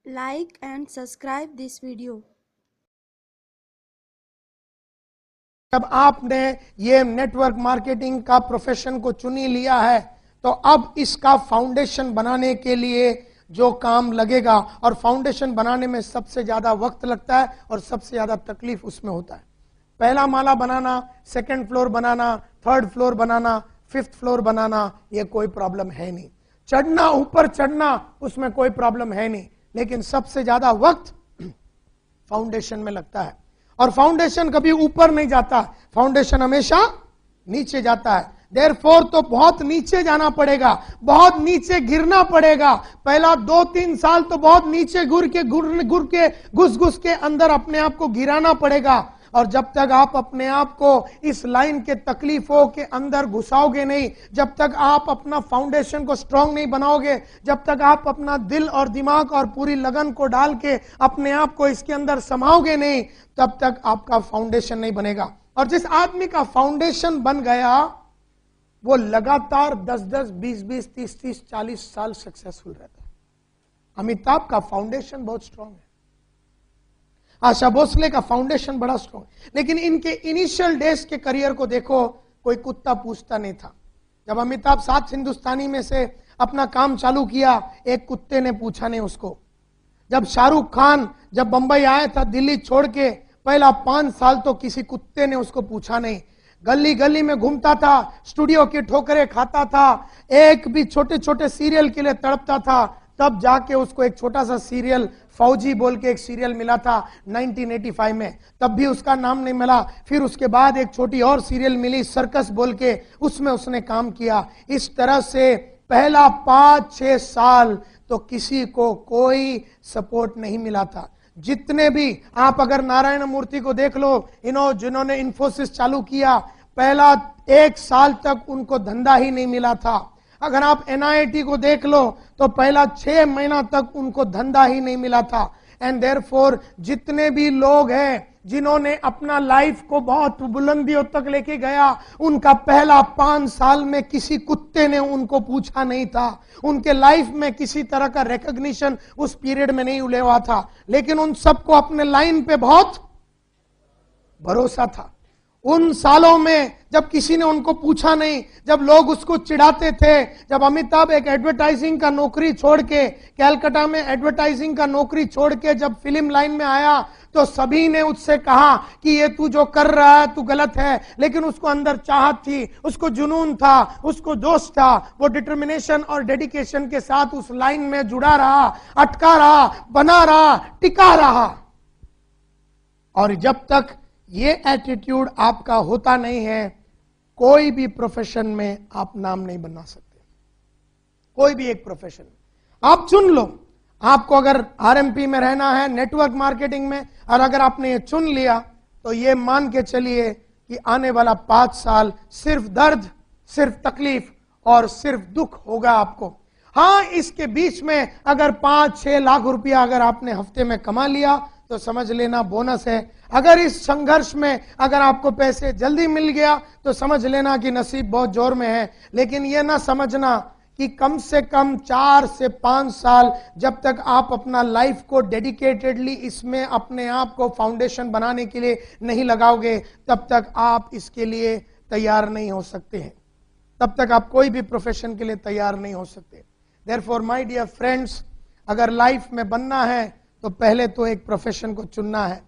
Like and subscribe this video. जब आपने ये नेटवर्क मार्केटिंग का प्रोफेशन को चुनी लिया है तो अब इसका फाउंडेशन बनाने के लिए जो काम लगेगा, और फाउंडेशन बनाने में सबसे ज्यादा वक्त लगता है और सबसे ज्यादा तकलीफ उसमें होता है। पहला माला बनाना, सेकंड फ्लोर बनाना, थर्ड फ्लोर बनाना, फिफ्थ फ्लोर बनाना, ये कोई प्रॉब्लम है नहीं। चढ़ना, ऊपर चढ़ना, उसमें कोई प्रॉब्लम है नहीं, लेकिन सबसे ज्यादा वक्त फाउंडेशन में लगता है। और फाउंडेशन कभी ऊपर नहीं जाता, फाउंडेशन हमेशा नीचे जाता है। देयरफॉर तो बहुत नीचे जाना पड़ेगा, बहुत नीचे गिरना पड़ेगा। पहला 2-3 साल तो बहुत नीचे घुस घुस के अंदर अपने आप को गिराना पड़ेगा। और जब तक आप अपने आप को इस लाइन के तकलीफों के अंदर घुसाओगे नहीं, जब तक आप अपना फाउंडेशन को स्ट्रांग नहीं बनाओगे, जब तक आप अपना दिल और दिमाग और पूरी लगन को डाल के अपने आप को इसके अंदर समाओगे नहीं, तब तक आपका फाउंडेशन नहीं बनेगा। और जिस आदमी का फाउंडेशन बन गया वो लगातार 10-10, 20-20, 30-30, 40 साल सक्सेसफुल रहता है। अमिताभ का फाउंडेशन बहुत स्ट्रांग है, आशा भोसले का फाउंडेशन बड़ा स्ट्रांग है, लेकिन इनके इनिशियल डेज के करियर को देखो, कोई कुत्ता पूछता नहीं था। जब अमिताभ 7 हिंदुस्तानी में से अपना काम चालू किया, एक कुत्ते ने पूछा नहीं उसको। जब शाहरुख खान जब बंबई आया था दिल्ली छोड़ के, पहला 5 साल तो किसी कुत्ते ने उसको पूछा नहीं। गली गली में घूमता था, स्टूडियो की ठोकरें खाता था, एक भी छोटे छोटे सीरियल के लिए तड़पता था। तब जाके उसको एक छोटा सा सीरियल फौजी बोल के एक सीरियल मिला था 1985 में, तब भी उसका नाम नहीं मिला। फिर उसके बाद एक छोटी और सीरियल मिली सर्कस बोल के, उसमें उसने काम किया। इस तरह से पहला 5-6 साल तो किसी को कोई सपोर्ट नहीं मिला था। जितने भी आप अगर नारायण मूर्ति को देख लो, जिन्होंने इन्फोसिस चालू किया, पहला 1 साल तक उनको धंधा ही नहीं मिला था। अगर आप NIT को देख लो तो पहला 6 महीना तक उनको धंधा ही नहीं मिला था। एंड देयरफॉर जितने भी लोग हैं जिन्होंने अपना लाइफ को बहुत बुलंदियों तक लेके गया, उनका पहला 5 साल में किसी कुत्ते ने उनको पूछा नहीं था। उनके लाइफ में किसी तरह का रिकॉग्निशन उस पीरियड में नहीं उले हुआ था, लेकिन उन सबको अपने लाइन पे बहुत भरोसा था। उन सालों में जब किसी ने उनको पूछा नहीं, जब लोग उसको चिढ़ाते थे, जब अमिताभ एक एडवर्टाइजिंग का नौकरी छोड़ के, कैलकाटा में एडवर्टाइजिंग का नौकरी छोड़ के जब फिल्म लाइन में आया, तो सभी ने उससे कहा कि ये तू जो कर रहा है तू गलत है, लेकिन उसको अंदर चाहत थी, उसको जुनून था, उसको जोश था। वो डिटर्मिनेशन और डेडिकेशन के साथ उस लाइन में जुड़ा रहा, अटका रहा, बना रहा, टिका रहा। और जब तक ये एटीट्यूड आपका होता नहीं है, कोई भी प्रोफेशन में आप नाम नहीं बना सकते। कोई भी एक प्रोफेशन आप चुन लो। आपको अगर RMP में रहना है, नेटवर्क मार्केटिंग में, और अगर आपने ये चुन लिया तो ये मान के चलिए कि आने वाला 5 साल सिर्फ दर्द, सिर्फ तकलीफ और सिर्फ दुख होगा आपको। हाँ, इसके बीच में अगर 5-6 लाख रुपया अगर आपने हफ्ते में कमा लिया तो समझ लेना बोनस है। अगर इस संघर्ष में अगर आपको पैसे जल्दी मिल गया तो समझ लेना कि नसीब बहुत जोर में है। लेकिन यह ना समझना कि कम से कम 4 से 5 साल जब तक आप अपना लाइफ को डेडिकेटेडली इसमें अपने आप को फाउंडेशन बनाने के लिए नहीं लगाओगे, तब तक आप इसके लिए तैयार नहीं हो सकते हैं। तब तक आप कोई भी प्रोफेशन के लिए तैयार नहीं हो सकते। देयरफॉर माय डियर फ्रेंड्स, अगर लाइफ में बनना है तो पहले तो एक प्रोफेशन को चुनना है।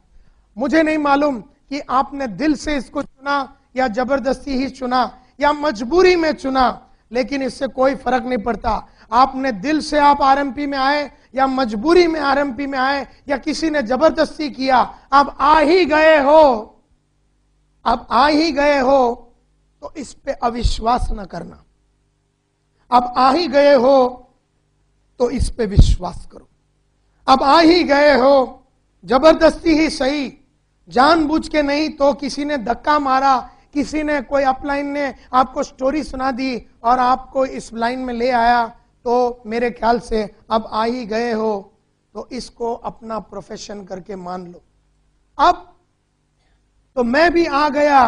मुझे नहीं मालूम कि आपने दिल से इसको चुना या जबरदस्ती ही चुना या मजबूरी में चुना, लेकिन इससे कोई फर्क नहीं पड़ता। आपने दिल से आप RMP में आए या मजबूरी में RMP में आए या किसी ने जबरदस्ती किया, अब आ ही गए हो, अब आ ही गए हो तो इस पे अविश्वास न करना। अब आ ही गए हो तो इस पे विश्वास करो। अब आ ही गए हो, जबरदस्ती ही सही, जानबूझ के नहीं तो किसी ने धक्का मारा, किसी ने कोई अपलाइन ने आपको स्टोरी सुना दी और आपको इस लाइन में ले आया, तो मेरे ख्याल से अब आ ही गए हो तो इसको अपना प्रोफेशन करके मान लो। अब तो मैं भी आ गया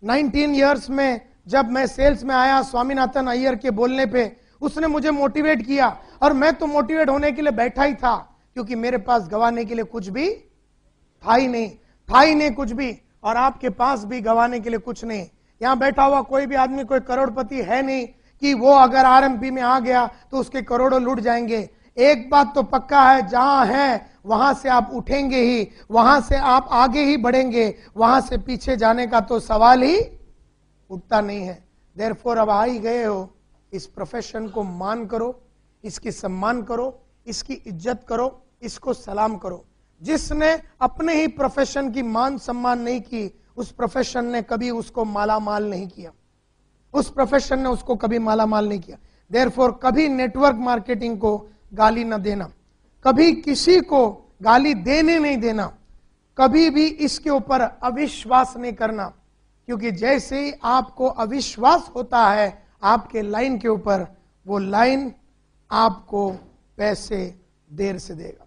19 इयर्स में, जब मैं सेल्स में आया स्वामीनाथन अय्यर के बोलने पे, उसने मुझे मोटिवेट किया और मैं तो मोटिवेट होने के लिए बैठा ही था। क्योंकि मेरे पास गंवाने के लिए कुछ भी था ही नहीं कुछ भी, और आपके पास भी गंवाने के लिए कुछ नहीं। यहां बैठा हुआ कोई भी आदमी कोई करोड़पति है नहीं कि वो अगर आरएमपी में आ गया तो उसके करोड़ों लूट जाएंगे। एक बात तो पक्का है, जहां है वहां से आप उठेंगे ही, वहां से आप आगे ही बढ़ेंगे, वहां से पीछे जाने का तो सवाल ही उठता नहीं है। देयरफॉर अब आ ही गए हो, इस प्रोफेशन को मान करो, इसकी सम्मान करो, इसकी इज्जत करो, इसको सलाम करो। जिसने अपने ही प्रोफेशन की मान सम्मान नहीं की, उस प्रोफेशन ने कभी उसको मालामाल नहीं किया, उस प्रोफेशन ने उसको कभी मालामाल नहीं किया। देयरफॉर कभी नेटवर्क मार्केटिंग को गाली न देना, कभी किसी को गाली देने नहीं देना, कभी भी इसके ऊपर अविश्वास नहीं करना, क्योंकि जैसे ही आपको अविश्वास होता है आपके लाइन के ऊपर, वो लाइन आपको पैसे देर से देगा।